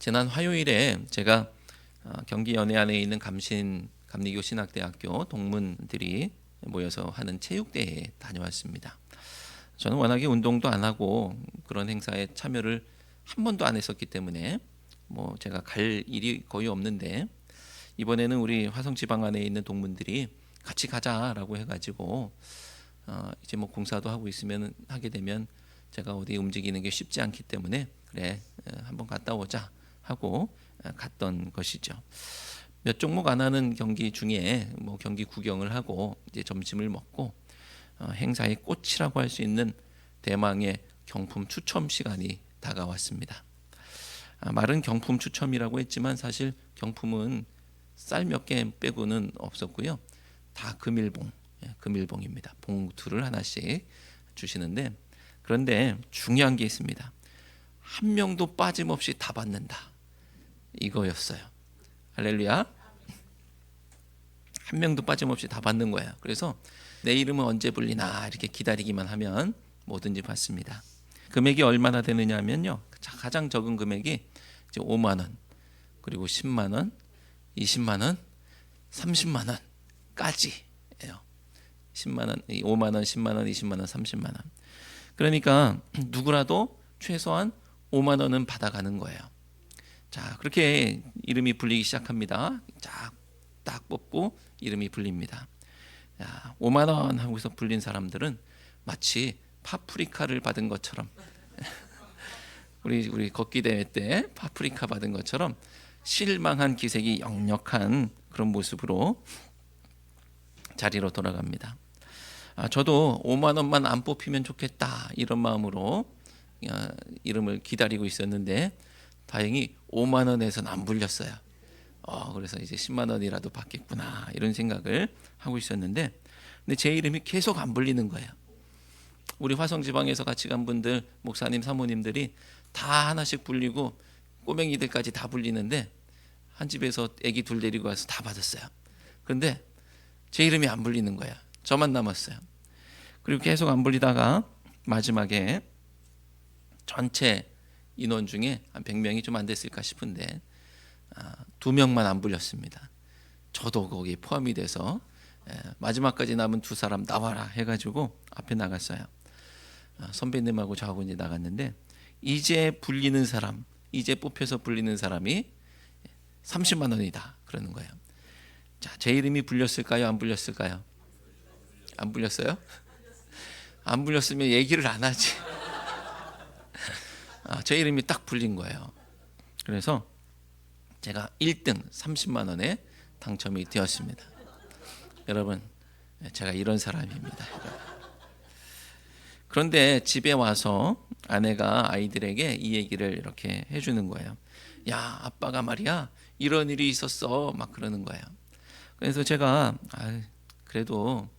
지난 화요일에 제가 경기 연해안에 있는 감리교 신학대학교 동문들이 모여서 하는 체육대회에 다녀왔습니다. 저는 워낙에 운동도 안 하고 그런 행사에 참여를 한 번도 안 했었기 때문에 제가 갈 일이 거의 없는데, 이번에는 우리 화성지방 안에 있는 동문들이 같이 가자라고 해가지고 이제 공사도 하고 있으면 하게 되면 제가 어디 움직이는 게 쉽지 않기 때문에 그래 한번 갔다 오자 하고 갔던 것이죠. 몇 종목 안 하는 경기 중에 경기 구경을 하고 이제 점심을 먹고 행사의 꽃이라고 할 수 있는 대망의 경품 추첨 시간이 다가왔습니다. 말은 경품 추첨이라고 했지만 사실 경품은 쌀 몇 개 빼고는 없었고요. 다 금일봉입니다. 봉투를 하나씩 주시는데, 그런데 중요한 게 있습니다. 한 명도 빠짐없이 다 받는다, 이거였어요. 할렐루야. 한 명도 빠짐없이 다 받는 거예요. 그래서 내 이름은 언제 불리나 이렇게 기다리기만 하면 뭐든지 받습니다. 금액이 얼마나 되느냐 하면요, 가장 적은 금액이 이제 5만 원, 그리고 10만 원, 20만 원, 30만 원까지예요. 10만 원, 5만 원, 10만 원, 20만 원, 30만 원. 그러니까 누구라도 최소한 5만 원은 받아가는 거예요. 자, 그렇게 이름이 불리기 시작합니다. 딱 뽑고 이름이 불립니다. 자, 5만 원 하고서 불린 사람들은 마치 파프리카를 받은 것처럼 우리 걷기 대회 때 파프리카 받은 것처럼 실망한 기색이 역력한 그런 모습으로 자리로 돌아갑니다. 저도 5만 원만 안 뽑히면 좋겠다 이런 마음으로 이름을 기다리고 있었는데 다행히 5만 원에서는 안 불렸어요. 그래서 이제 10만 원이라도 받겠구나 이런 생각을 하고 있었는데, 근데 제 이름이 계속 안 불리는 거예요. 우리 화성지방에서 같이 간 분들, 목사님, 사모님들이 다 하나씩 불리고 꼬맹이들까지 다 불리는데 한 집에서 아기 둘 데리고 와서 다 받았어요. 그런데 제 이름이 안 불리는 거야. 저만 남았어요. 그리고 계속 안 불리다가 마지막에 전체 인원 중에 한 100명이 좀 안 됐을까 싶은데 2명만 안 불렸습니다. 저도 거기에 포함이 돼서 마지막까지 남은 2사람 나와라 해가지고 앞에 나갔어요. 선배님하고 저하고 이제 나갔는데, 이제 불리는 사람, 이제 뽑혀서 불리는 사람이 30만 원이다 그러는 거예요. 자, 제 이름이 불렸을까요? 안 불렸을까요? 안 불렸어요? 안 불렸으면 얘기를 안 하지. 제 이름이 딱 불린 거예요. 그래서 제가 1등 30만 원에 당첨이 되었습니다. 여러분, 제가 이런 사람입니다. 그런데 집에 와서 아내가 아이들에게 이 얘기를 이렇게 해주는 거예요. 야, 아빠가 말이야 이런 일이 있었어 막 그러는 거예요. 그래서 제가 그래도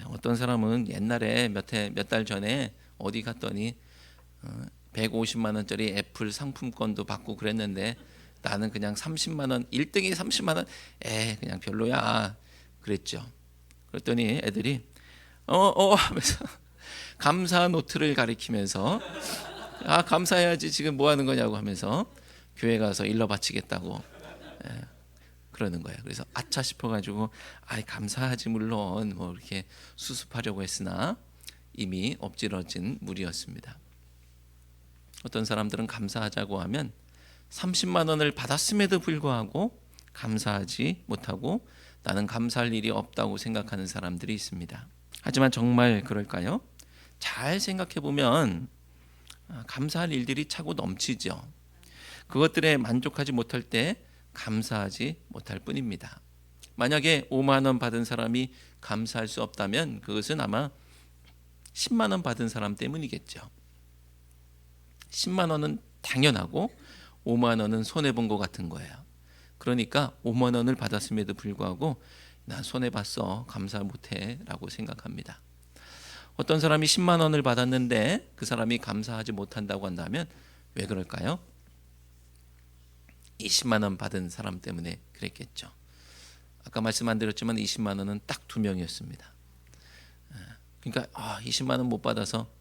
어떤 사람은 옛날에 몇 달 전에 어디 갔더니 150만 원짜리 애플 상품권도 받고 그랬는데 나는 그냥 30만 원, 1등이 30만 원, 그냥 별로야 그랬죠. 그랬더니 애들이 하면서 감사 노트를 가리키면서 감사해야지 지금 뭐 하는 거냐고 하면서 교회 가서 일러 바치겠다고 그러는 거예요. 그래서 아차 싶어가지고 감사하지 물론 이렇게 수습하려고 했으나 이미 엎질러진 물이었습니다. 어떤 사람들은 감사하자고 하면 30만 원을 받았음에도 불구하고 감사하지 못하고 나는 감사할 일이 없다고 생각하는 사람들이 있습니다. 하지만 정말 그럴까요? 잘 생각해 보면 감사할 일들이 차고 넘치죠. 그것들에 만족하지 못할 때 감사하지 못할 뿐입니다. 만약에 5만 원 받은 사람이 감사할 수 없다면 그것은 아마 10만 원 받은 사람 때문이겠죠. 10만 원은 당연하고 5만 원은 손해본 것 같은 거예요. 그러니까 5만 원을 받았음에도 불구하고 난 손해봤어, 감사 못해 라고 생각합니다. 어떤 사람이 10만 원을 받았는데 그 사람이 감사하지 못한다고 한다면 왜 그럴까요? 20만 원 받은 사람 때문에 그랬겠죠. 아까 말씀 안 드렸지만 20만 원은 딱 2명이었습니다. 그러니까 20만 원 못 받아서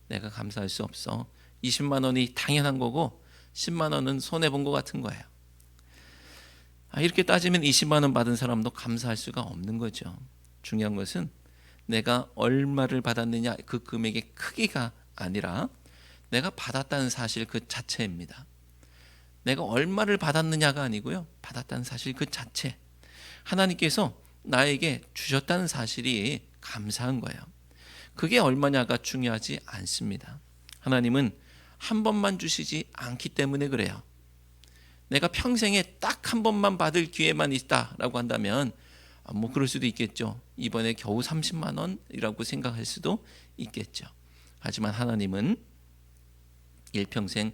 내가 감사할 수 없어. 20만 원이 당연한 거고 10만 원은 손해 본 것 같은 거예요. 이렇게 따지면 20만 원 받은 사람도 감사할 수가 없는 거죠. 중요한 것은 내가 얼마를 받았느냐 그 금액의 크기가 아니라 내가 받았다는 사실 그 자체입니다. 내가 얼마를 받았느냐가 아니고요. 받았다는 사실 그 자체. 하나님께서 나에게 주셨다는 사실이 감사한 거예요. 그게 얼마냐가 중요하지 않습니다. 하나님은 한 번만 주시지 않기 때문에 그래요. 내가 평생에 딱 한 번만 받을 기회만 있다라고 한다면 뭐 그럴 수도 있겠죠. 이번에 겨우 30만 원이라고 생각할 수도 있겠죠. 하지만 하나님은 일평생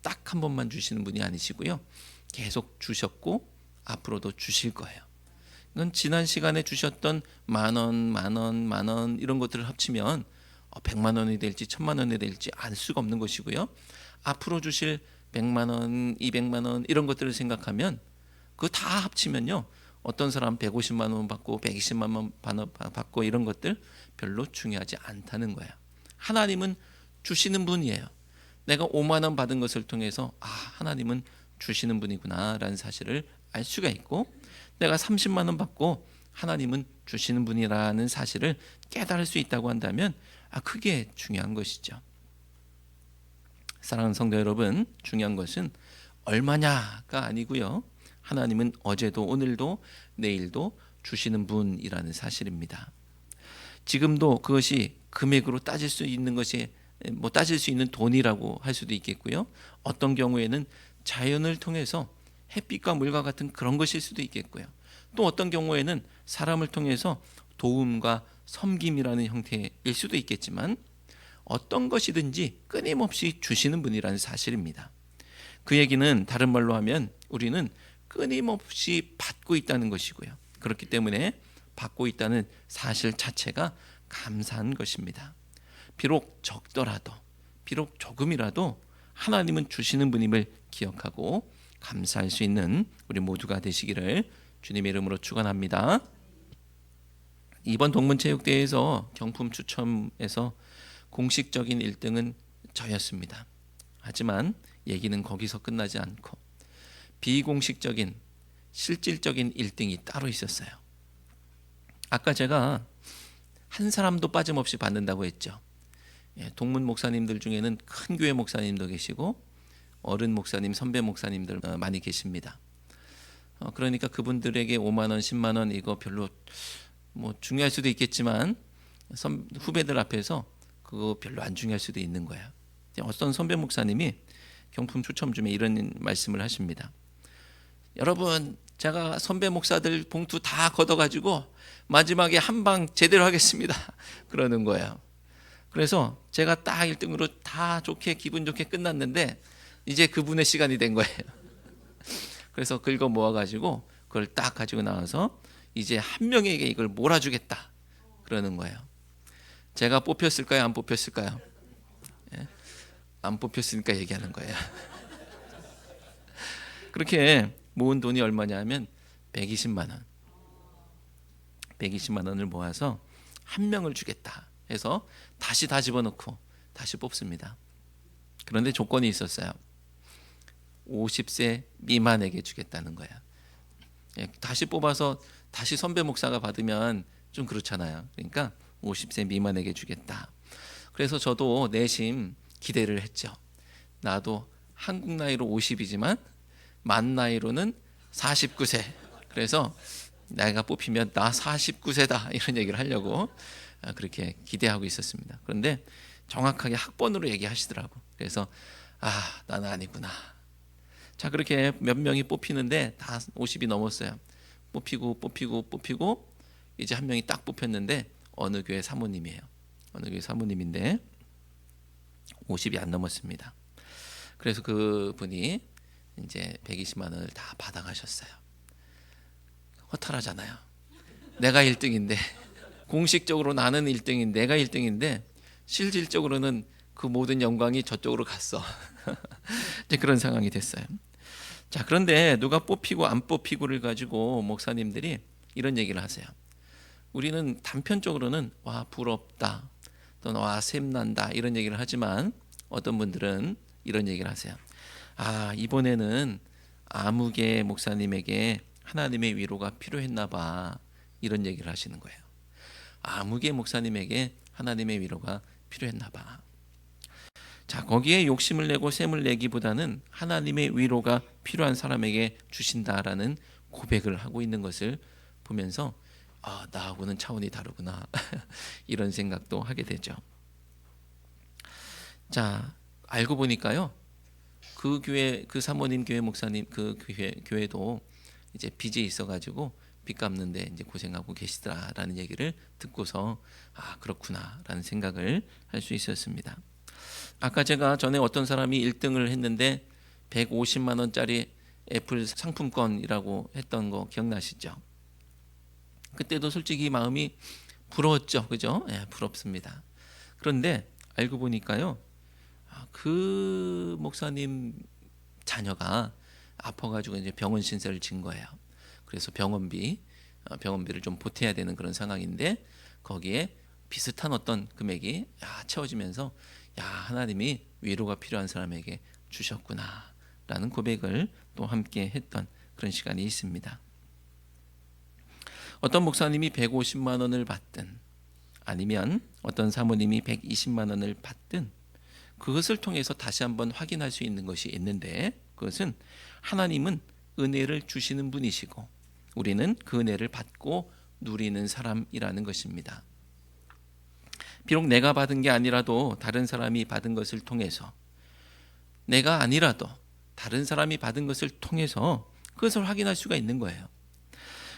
딱 한 번만 주시는 분이 아니시고요. 계속 주셨고 앞으로도 주실 거예요. 이건 지난 시간에 주셨던 만 원 이런 것들을 합치면 100만 원이 될지 1000만 원이 될지 알 수가 없는 것이고요. 앞으로 주실 100만 원, 200만 원 이런 것들을 생각하면 그거 다 합치면요. 어떤 사람 150만 원 받고 120만 원 받고 이런 것들 별로 중요하지 않다는 거예요. 하나님은 주시는 분이에요. 내가 5만 원 받은 것을 통해서 하나님은 주시는 분이구나라는 사실을 알 수가 있고, 내가 30만 원 받고 하나님은 주시는 분이라는 사실을 깨달을 수 있다고 한다면 그게 중요한 것이죠. 사랑하는 성도 여러분, 중요한 것은 얼마냐가 아니고요. 하나님은 어제도 오늘도 내일도 주시는 분이라는 사실입니다. 지금도 그것이 금액으로 따질 수 있는 것이 따질 수 있는 돈이라고 할 수도 있겠고요. 어떤 경우에는 자연을 통해서 햇빛과 물과 같은 그런 것일 수도 있겠고요. 또 어떤 경우에는 사람을 통해서 도움과 섬김이라는 형태일 수도 있겠지만 어떤 것이든지 끊임없이 주시는 분이라는 사실입니다. 그 얘기는 다른 말로 하면 우리는 끊임없이 받고 있다는 것이고요. 그렇기 때문에 받고 있다는 사실 자체가 감사한 것입니다. 비록 적더라도, 비록 조금이라도 하나님은 주시는 분임을 기억하고 감사할 수 있는 우리 모두가 되시기를 주님의 이름으로 축원합니다. 이번 동문체육대회에서 경품 추첨에서 공식적인 1등은 저였습니다. 하지만 얘기는 거기서 끝나지 않고 비공식적인 실질적인 1등이 따로 있었어요. 아까 제가 한 사람도 빠짐없이 받는다고 했죠. 동문 목사님들 중에는 큰 교회 목사님도 계시고 어른 목사님, 선배 목사님들 많이 계십니다. 그러니까 그분들에게 5만 원, 10만 원 이거 별로 중요할 수도 있겠지만 후배들 앞에서 그거 별로 안 중요할 수도 있는 거예요. 어떤 선배 목사님이 경품 추첨 중에 이런 말씀을 하십니다. 여러분, 제가 선배 목사들 봉투 다 걷어가지고 마지막에 한 방 제대로 하겠습니다. 그러는 거예요. 그래서 제가 딱 1등으로 다 좋게 기분 좋게 끝났는데 이제 그분의 시간이 된 거예요. 그래서 긁어 모아가지고 그걸 딱 가지고 나와서 이제 한 명에게 이걸 몰아주겠다 그러는 거예요. 제가 뽑혔을까요? 안 뽑혔을까요? 안 뽑혔으니까 얘기하는 거예요. 그렇게 모은 돈이 얼마냐 하면 120만 원. 120만 원을 모아서 한 명을 주겠다 해서 다시 다 집어넣고 다시 뽑습니다. 그런데 조건이 있었어요. 50세 미만에게 주겠다는 거예요. 다시 뽑아서 다시 선배 목사가 받으면 좀 그렇잖아요. 그러니까 50세 미만에게 주겠다. 그래서 저도 내심 기대를 했죠. 나도 한국 나이로 50이지만 만 나이로는 49세. 그래서 내가 뽑히면 나 49세다 이런 얘기를 하려고 그렇게 기대하고 있었습니다. 그런데 정확하게 학번으로 얘기하시더라고. 그래서 나는 아니구나. 자, 그렇게 몇 명이 뽑히는데 다 50이 넘었어요. 뽑히고 이제 한 명이 딱 뽑혔는데 어느 교회 사모님이에요. 어느 교회 사모님인데 50이 안 넘었습니다. 그래서 그분이 이제 120만 원을 다 받아가셨어요. 허탈하잖아요. 내가 1등인데 공식적으로 나는 1등인 내가 1등인데 실질적으로는 그 모든 영광이 저쪽으로 갔어. 이제 그런 상황이 됐어요. 자, 그런데 누가 뽑히고 안 뽑히고를 가지고 목사님들이 이런 얘기를 하세요. 우리는 단편적으로는 와 부럽다 또는 와 샘난다 이런 얘기를 하지만 어떤 분들은 이런 얘기를 하세요. 이번에는 아무개 목사님에게 하나님의 위로가 필요했나 봐. 이런 얘기를 하시는 거예요. 아무개 목사님에게 하나님의 위로가 필요했나 봐. 자, 거기에 욕심을 내고 셈을 내기보다는 하나님의 위로가 필요한 사람에게 주신다라는 고백을 하고 있는 것을 보면서 나하고는 차원이 다르구나. 이런 생각도 하게 되죠. 자, 알고 보니까요. 그 교회, 그 사모님 교회 목사님 그 교회도 이제 빚이 있어가지고 빚 갚는데 이제 고생하고 계시더라라는 얘기를 듣고서 그렇구나라는 생각을 할 수 있었습니다. 아까 제가 전에 어떤 사람이 1등을 했는데 150만 원짜리 애플 상품권이라고 했던 거 기억나시죠? 그때도 솔직히 마음이 부러웠죠, 그죠? 부럽습니다. 그런데 알고 보니까요, 그 목사님 자녀가 아파가지고 이제 병원 신세를 진 거예요. 그래서 병원비를 좀 보태야 되는 그런 상황인데 거기에 비슷한 어떤 금액이 채워지면서 하나님이 위로가 필요한 사람에게 주셨구나라는 고백을 또 함께 했던 그런 시간이 있습니다. 어떤 목사님이 150만 원을 받든 아니면 어떤 사모님이 120만 원을 받든 그것을 통해서 다시 한번 확인할 수 있는 것이 있는데 그것은 하나님은 은혜를 주시는 분이시고 우리는 그 은혜를 받고 누리는 사람이라는 것입니다. 비록 내가 받은 게 아니라도 다른 사람이 받은 것을 통해서 내가 아니라도 다른 사람이 받은 것을 통해서 그것을 확인할 수가 있는 거예요.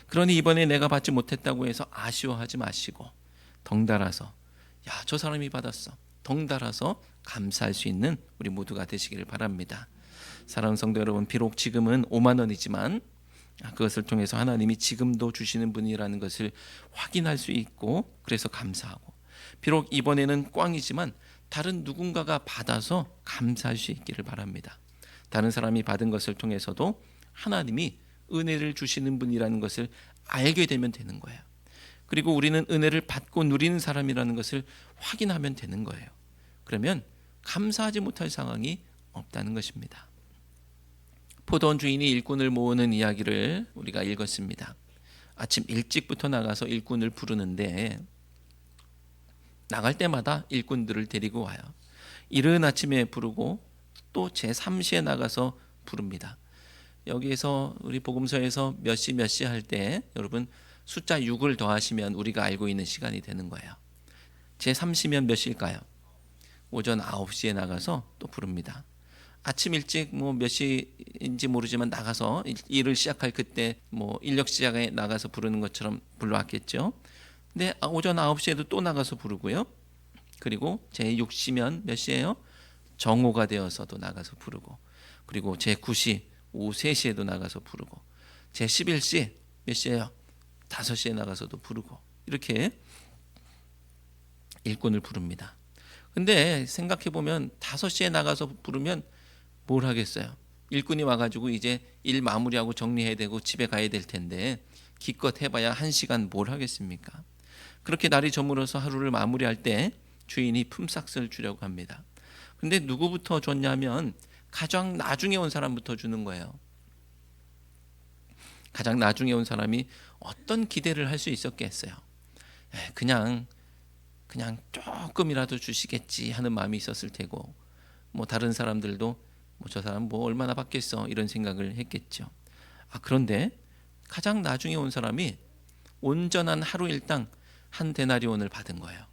그러니 이번에 내가 받지 못했다고 해서 아쉬워하지 마시고 덩달아서 저 사람이 받았어. 덩달아서 감사할 수 있는 우리 모두가 되시기를 바랍니다. 사랑하는 성도 여러분, 비록 지금은 5만 원이지만 그것을 통해서 하나님이 지금도 주시는 분이라는 것을 확인할 수 있고 그래서 감사하고 비록 이번에는 꽝이지만 다른 누군가가 받아서 감사할 수 있기를 바랍니다. 다른 사람이 받은 것을 통해서도 하나님이 은혜를 주시는 분이라는 것을 알게 되면 되는 거예요. 그리고 우리는 은혜를 받고 누리는 사람이라는 것을 확인하면 되는 거예요. 그러면 감사하지 못할 상황이 없다는 것입니다. 포도원 주인이 일꾼을 모으는 이야기를 우리가 읽었습니다. 아침 일찍부터 나가서 일꾼을 부르는데 나갈 때마다 일꾼들을 데리고 와요. 이른 아침에 부르고 또 제3시에 나가서 부릅니다. 여기에서 우리 복음서에서 몇 시 할 때 여러분 숫자 6을 더하시면 우리가 알고 있는 시간이 되는 거예요. 제3시면 몇 시일까요? 오전 9시에 나가서 또 부릅니다. 아침 일찍 몇 시인지 모르지만 나가서 일을 시작할 그때 인력 시작에 나가서 부르는 것처럼 불러왔겠죠. 근데 오전 9시에도 또 나가서 부르고요. 그리고 제6시면 몇 시예요? 정오가 되어서도 나가서 부르고 그리고 제9시 오후 3시에도 나가서 부르고 제11시 몇 시예요? 5시에 나가서도 부르고 이렇게 일꾼을 부릅니다. 근데 생각해보면 5시에 나가서 부르면 뭘 하겠어요? 일꾼이 와가지고 이제 일 마무리하고 정리해야 되고 집에 가야 될 텐데 기껏 해봐야 1시간 뭘 하겠습니까? 그렇게 날이 저물어서 하루를 마무리할 때 주인이 품삯을 주려고 합니다. 근데 누구부터 줬냐면 가장 나중에 온 사람부터 주는 거예요. 가장 나중에 온 사람이 어떤 기대를 할 수 있었겠어요? 그냥 조금이라도 주시겠지 하는 마음이 있었을 테고 다른 사람들도 저 사람 얼마나 받겠어 이런 생각을 했겠죠. 그런데 가장 나중에 온 사람이 온전한 하루 일당 한 데나리온을 받은 거예요.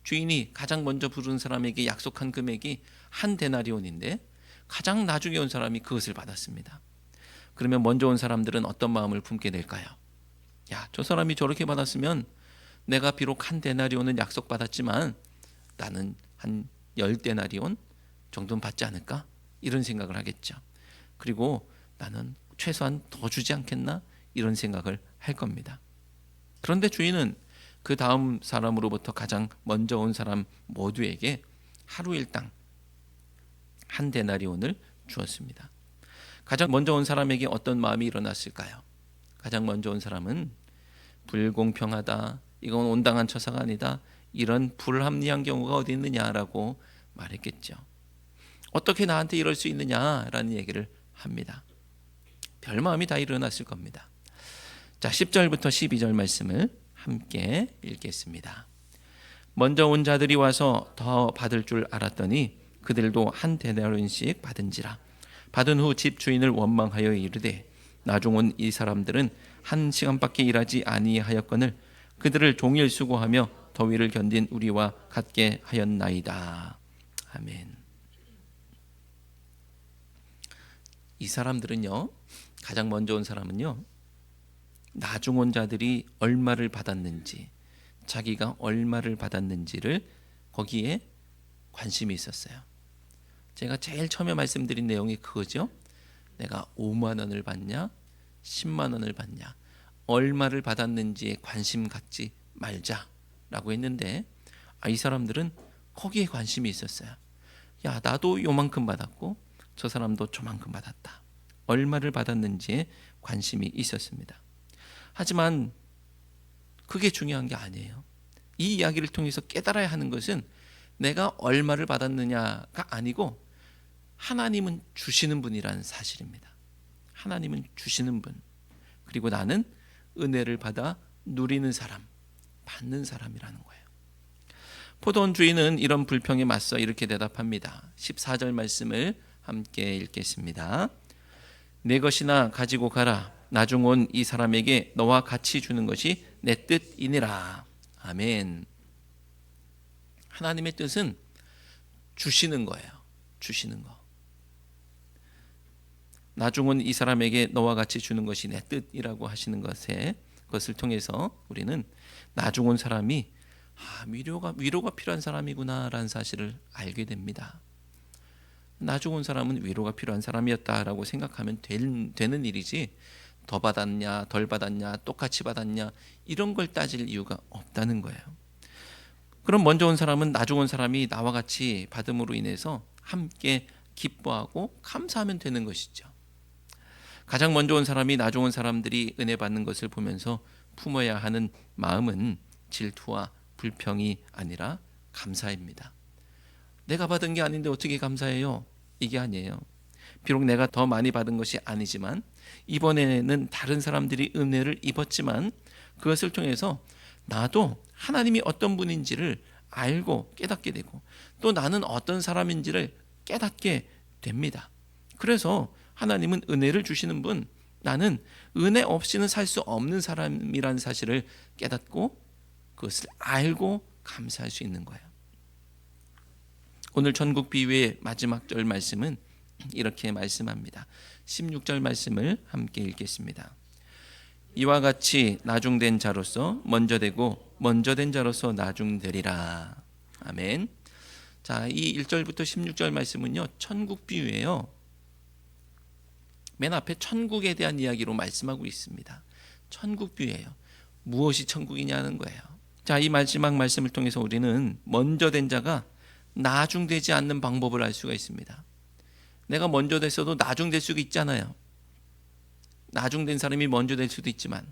주인이 가장 먼저 부른 사람에게 약속한 금액이 한 데나리온인데 가장 나중에 온 사람이 그것을 받았습니다. 그러면 먼저 온 사람들은 어떤 마음을 품게 될까요? 저 사람이 저렇게 받았으면 내가 비록 한 데나리온은 약속받았지만 나는 한 10데나리온 정도는 받지 않을까? 이런 생각을 하겠죠. 그리고 나는 최소한 더 주지 않겠나? 이런 생각을 할 겁니다. 그런데 주인은 그 다음 사람으로부터 가장 먼저 온 사람 모두에게 하루 일당 한 데나리온을 주었습니다. 가장 먼저 온 사람에게 어떤 마음이 일어났을까요? 가장 먼저 온 사람은 불공평하다, 이건 온당한 처사가 아니다, 이런 불합리한 경우가 어디 있느냐라고 말했겠죠. 어떻게 나한테 이럴 수 있느냐라는 얘기를 합니다. 별 마음이 다 일어났을 겁니다. 자, 10절부터 12절 말씀을 함께 읽겠습니다. 먼저 온 자들이 와서 더 받을 줄 알았더니 그들도 한 데나리온씩 받은지라. 받은 후 집 주인을 원망하여 이르되 나중 온 이 사람들은 한 시간밖에 일하지 아니하였거늘 그들을 종일 수고하며 더위를 견딘 우리와 같게 하였나이다. 아멘. 이 사람들은요, 가장 먼저 온 사람은요, 나중 온 자들이 얼마를 받았는지, 자기가 얼마를 받았는지를 거기에 관심이 있었어요. 제가 제일 처음에 말씀드린 내용이 그거죠. 내가 5만 원을 받냐 10만 원을 받냐, 얼마를 받았는지에 관심 갖지 말자라고 했는데, 이 사람들은 거기에 관심이 있었어요. 야, 나도 요만큼 받았고 저 사람도 저만큼 받았다. 얼마를 받았는지에 관심이 있었습니다. 하지만 그게 중요한 게 아니에요. 이 이야기를 통해서 깨달아야 하는 것은 내가 얼마를 받았느냐가 아니고 하나님은 주시는 분이라는 사실입니다. 하나님은 주시는 분, 그리고 나는 은혜를 받아 누리는 사람, 받는 사람이라는 거예요. 포도원 주인은 이런 불평에 맞서 이렇게 대답합니다. 14절 말씀을 함께 읽겠습니다. 내 것이나 가지고 가라. 나중 온 이 사람에게 너와 같이 주는 것이 내 뜻이니라. 아멘. 하나님의 뜻은 주시는 거예요. 주시는 거. 나중 온 이 사람에게 너와 같이 주는 것이 내 뜻이라고 하시는 것을 통해서 우리는 나중 온 사람이 위로가 필요한 사람이구나라는 사실을 알게 됩니다. 나중 온 사람은 위로가 필요한 사람이었다라고 생각하면 되는 일이지, 더 받았냐 덜 받았냐 똑같이 받았냐 이런 걸 따질 이유가 없다는 거예요. 그럼 먼저 온 사람은 나중 온 사람이 나와 같이 받음으로 인해서 함께 기뻐하고 감사하면 되는 것이죠. 가장 먼저 온 사람이 나중 온 사람들이 은혜 받는 것을 보면서 품어야 하는 마음은 질투와 불평이 아니라 감사입니다. 내가 받은 게 아닌데 어떻게 감사해요? 이게 아니에요. 비록 내가 더 많이 받은 것이 아니지만, 이번에는 다른 사람들이 은혜를 입었지만 그것을 통해서 나도 하나님이 어떤 분인지를 알고 깨닫게 되고, 또 나는 어떤 사람인지를 깨닫게 됩니다. 그래서 하나님은 은혜를 주시는 분, 나는 은혜 없이는 살 수 없는 사람이라는 사실을 깨닫고 그것을 알고 감사할 수 있는 거예요. 오늘 전국 비유의 마지막 절 말씀은 이렇게 말씀합니다. 16절 말씀을 함께 읽겠습니다. 이와 같이 나중된 자로서 먼저 되고 먼저 된 자로서 나중되리라. 아멘. 자, 이 1절부터 16절 말씀은요, 천국 비유예요. 맨 앞에 천국에 대한 이야기로 말씀하고 있습니다. 천국 비유예요. 무엇이 천국이냐는 거예요. 자, 이 마지막 말씀을 통해서 우리는 먼저 된 자가 나중되지 않는 방법을 알 수가 있습니다. 내가 먼저 됐어도 나중될 수도 있잖아요. 나중된 사람이 먼저 될 수도 있지만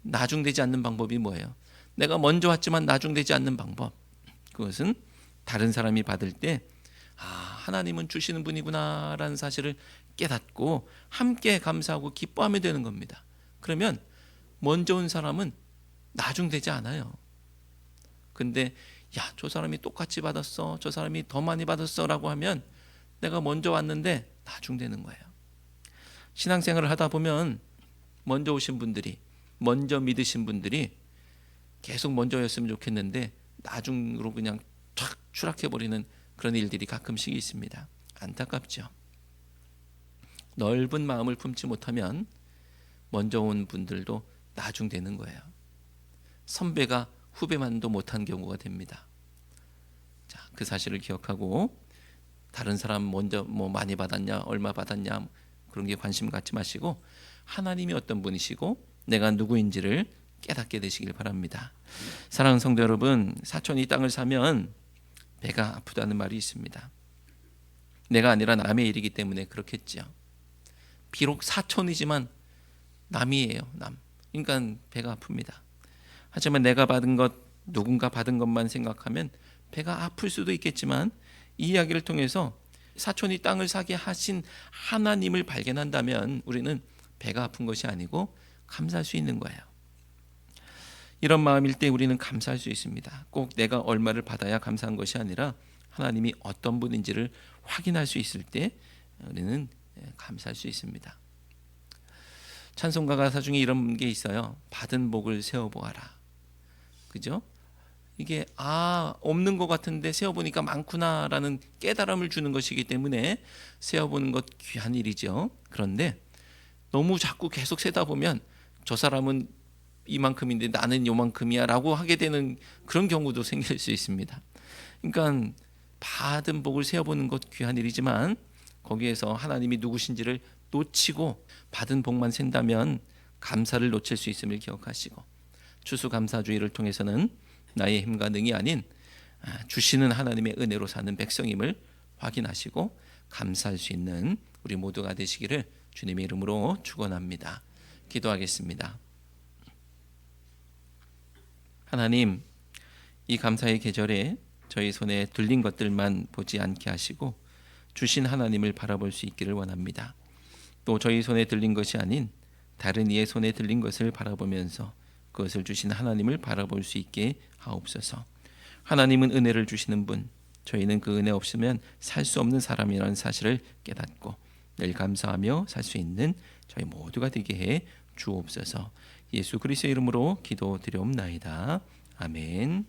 나중되지 않는 방법이 뭐예요? 내가 먼저 왔지만 나중되지 않는 방법, 그것은 다른 사람이 받을 때 하나님은 주시는 분이구나 라는 사실을 깨닫고 함께 감사하고 기뻐하면 되는 겁니다. 그러면 먼저 온 사람은 나중되지 않아요. 근데 저 사람이 똑같이 받았어, 저 사람이 더 많이 받았어 라고 하면 내가 먼저 왔는데 나중되는 거예요. 신앙생활을 하다 보면 먼저 오신 분들이, 먼저 믿으신 분들이 계속 먼저였으면 좋겠는데 나중으로 그냥 탁 추락해버리는 그런 일들이 가끔씩 있습니다. 안타깝죠. 넓은 마음을 품지 못하면 먼저 온 분들도 나중되는 거예요. 선배가 후배만도 못한 경우가 됩니다. 자, 그 사실을 기억하고 다른 사람 먼저 많이 받았냐 얼마 받았냐 그런 게 관심 갖지 마시고 하나님이 어떤 분이시고 내가 누구인지를 깨닫게 되시길 바랍니다. 사랑하는 성도 여러분, 사촌이 땅을 사면 배가 아프다는 말이 있습니다. 내가 아니라 남의 일이기 때문에 그렇겠죠. 비록 사촌이지만 남이에요. 남. 그러니까 배가 아픕니다. 하지만 내가 받은 것, 누군가 받은 것만 생각하면 배가 아플 수도 있겠지만 이 이야기를 통해서 사촌이 땅을 사게 하신 하나님을 발견한다면 우리는 배가 아픈 것이 아니고 감사할 수 있는 거예요. 이런 마음일 때 우리는 감사할 수 있습니다. 꼭 내가 얼마를 받아야 감사한 것이 아니라 하나님이 어떤 분인지를 확인할 수 있을 때 우리는 감사할 수 있습니다. 찬송가 가사 중에 이런 게 있어요. 받은 복을 세어보아라. 그죠? 이게 없는 것 같은데 세어보니까 많구나라는 깨달음을 주는 것이기 때문에 세어보는 것 귀한 일이죠. 그런데 너무 자꾸 계속 세다 보면 저 사람은 이만큼인데 나는 요만큼이야 라고 하게 되는 그런 경우도 생길 수 있습니다. 그러니까 받은 복을 세어보는 것 귀한 일이지만 거기에서 하나님이 누구신지를 놓치고 받은 복만 센다면 감사를 놓칠 수 있음을 기억하시고 추수감사주의를 통해서는 나의 힘과 능이 아닌 주시는 하나님의 은혜로 사는 백성임을 확인하시고 감사할 수 있는 우리 모두가 되시기를 주님의 이름으로 축원합니다. 기도하겠습니다. 하나님, 이 감사의 계절에 저희 손에 들린 것들만 보지 않게 하시고 주신 하나님을 바라볼 수 있기를 원합니다. 또 저희 손에 들린 것이 아닌 다른 이의 손에 들린 것을 바라보면서 그것을 주신 하나님을 바라볼 수 있게 하옵소서. 하나님은 은혜를 주시는 분, 저희는 그 은혜 없으면 살 수 없는 사람이라는 사실을 깨닫고 늘 감사하며 살 수 있는 저희 모두가 되게 해 주옵소서. 예수 그리스도의 이름으로 기도드리옵나이다. 아멘.